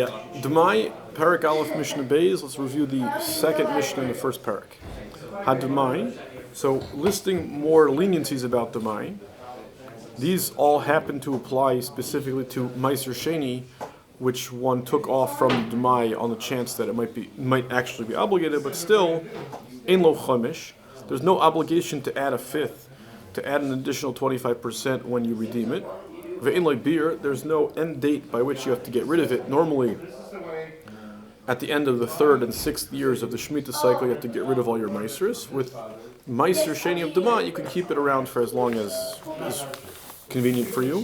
Yeah, Demai, Parak Aleph Mishnah Beis. Let's review the second Mishnah in the first Parak. Had Demai. So, listing more leniencies about Demai. These all happen to apply specifically to Ma'aser Sheni, which one took off from Demai on the chance that it might actually be obligated, but still, Ein Lo Chamish. There's no obligation to add a fifth, to add an additional 25% when you redeem it. Ve'in Lo Beer, there's no end date by which you have to get rid of it. Normally, at the end of the third and sixth years of the Shemitah cycle, you have to get rid of all your Ma'asers. With Ma'aser Sheni of Demai, you can keep it around for as long as is convenient for you.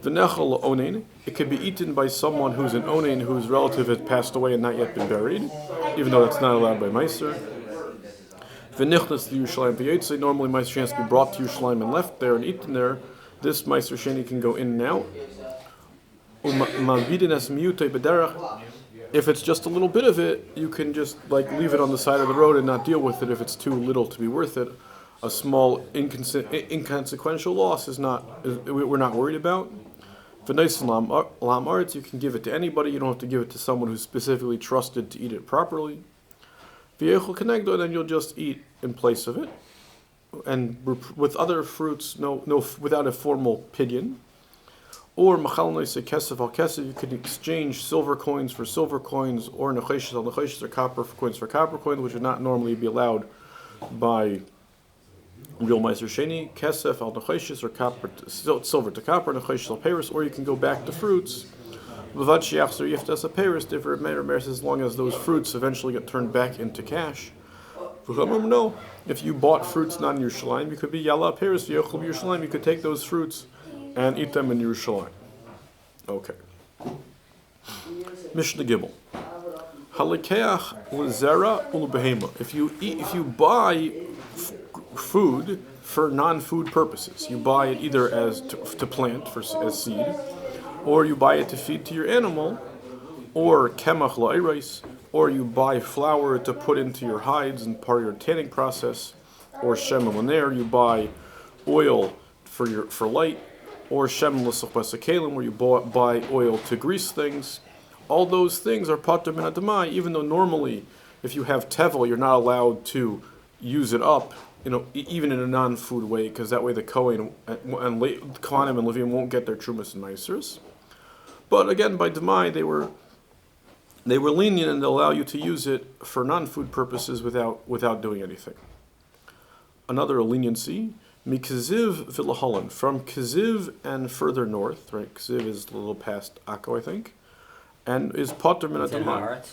V'nechel onen, it can be eaten by someone who's an onen whose relative has passed away and not yet been buried, even though that's not allowed by Ma'aser. V'nichnas to Yerushalayim v'yotze, normally Ma'aser Sheni has to be brought to Yerushalayim and left there and eaten there. This Ma'aser Sheni can go in and out. If it's just a little bit of it, you can just leave it on the side of the road and not deal with it if it's too little to be worth it. A small inconsequential loss we're not worried about. For nice lam arts, you can give it to anybody. You don't have to give it to someone who's specifically trusted to eat it properly. V'yechol kenegdo, then you'll just eat in place of it. And with other fruits, without a formal pidyon. Or machal noise kesef al kesef, you could exchange silver coins for silver coins, or necheshes al necheshes, or copper coins for copper coins, which would not normally be allowed by real Ma'aser Sheni. Kesef al necheshes, or copper, silver to copper, necheshes al peiros, or you can go back to fruits. V'vad shiachzer yiftas a peiros, different matter as long as those fruits eventually get turned back into cash. No, if you bought fruits not in Yerushalayim, you could be Yalla Paris, Yochel Yerushalayim, you could take those fruits and eat them in Yerushalayim. Okay. Mishnah Gimel. Halikeach lezera ulbehema. If you buy food for non-food purposes, you buy it either as to plant as seed, or you buy it to feed to your animal, or kemach la'erais, or you buy flour to put into your hides and part of your tanning process, or shemen l'ner, you buy oil for light, or shemen l'soch b'sakalim, where you buy oil to grease things. All those things are patur min adamai, even though normally, if you have tevel, you're not allowed to use it up, even in a non-food way, because that way the Kohen and Kohanim and Levim won't get their trumas and Ma'asers. But again, by Demai, they were lenient and they allow you to use it for non-food purposes without doing anything. Another leniency, Mikaziv Vilaholan, from Kaziv and further north, right? Kaziv is a little past Akko, I think, and is Pater Min Adamai.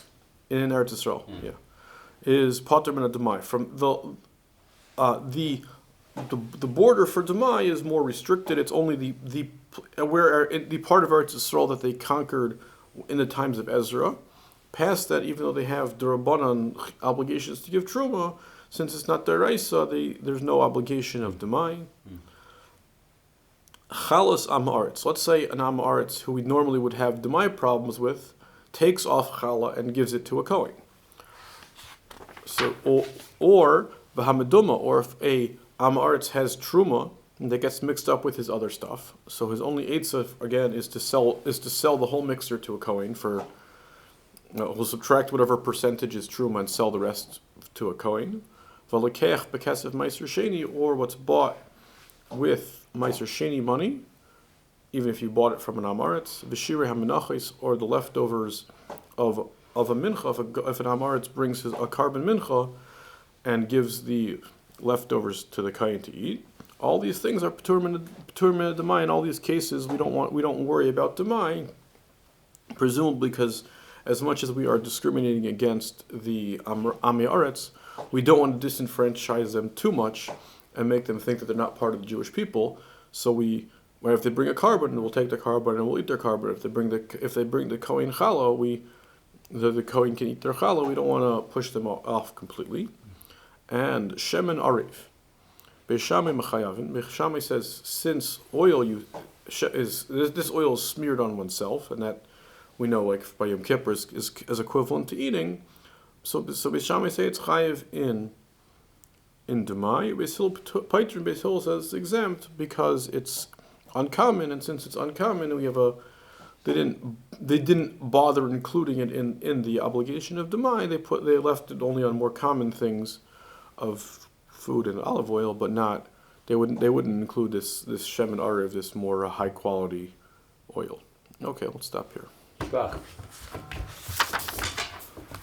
In Eretz Yisrael, yeah. Is Pater Min Adamai. From the border for Demai is more restricted. It's only the part of Eretz Yisrael that they conquered in the times of Ezra. Past that, even though they have Durabanan obligations to give Truma, since it's not Deraisa, there's no obligation of Demai. Chalas Amaretz. Let's say an Amaretz who we normally would have Demai problems with takes off Chala and gives it to a Kohen. So, or V'hamaduma, or if a Amaretz has Truma that gets mixed up with his other stuff, so his only eitzah again is to sell the whole mixture to a Kohen for. We'll subtract whatever percentage is truma and sell the rest to a Kohen. V'lekech bekesef Ma'aser Sheni, or what's bought with Ma'aser Sheni money, even if you bought it from an Amaretz, v'shirei hamenachos, or the leftovers of a mincha. If an Amaretz brings a carbon mincha and gives the leftovers to the Kohen to eat, all these things are patur min demai. In all these cases, we don't worry about demai, presumably because as much as we are discriminating against the Ami Aretz, we don't want to disenfranchise them too much and make them think that they're not part of the Jewish people. So if they bring a carbon, we'll take the carbon and we'll eat their carbon. If they bring the Kohen challah, the Kohen can eat their challah. We don't want to push them off completely. And shemen arif, Beis Shammai mechayavin. Beis Shammai says since this oil is smeared on oneself, and that we know, like by Yom Kippur, is equivalent to eating. So Beis Shammai say it's chayiv in Demai. Beis Hillel says it's exempt because it's uncommon, and since it's uncommon, we have they didn't bother including it in the obligation of Demai. They left it only on more common things of food and olive oil, but not they wouldn't include this shemen arev, this more high quality oil. Okay, let's stop here. Shkach.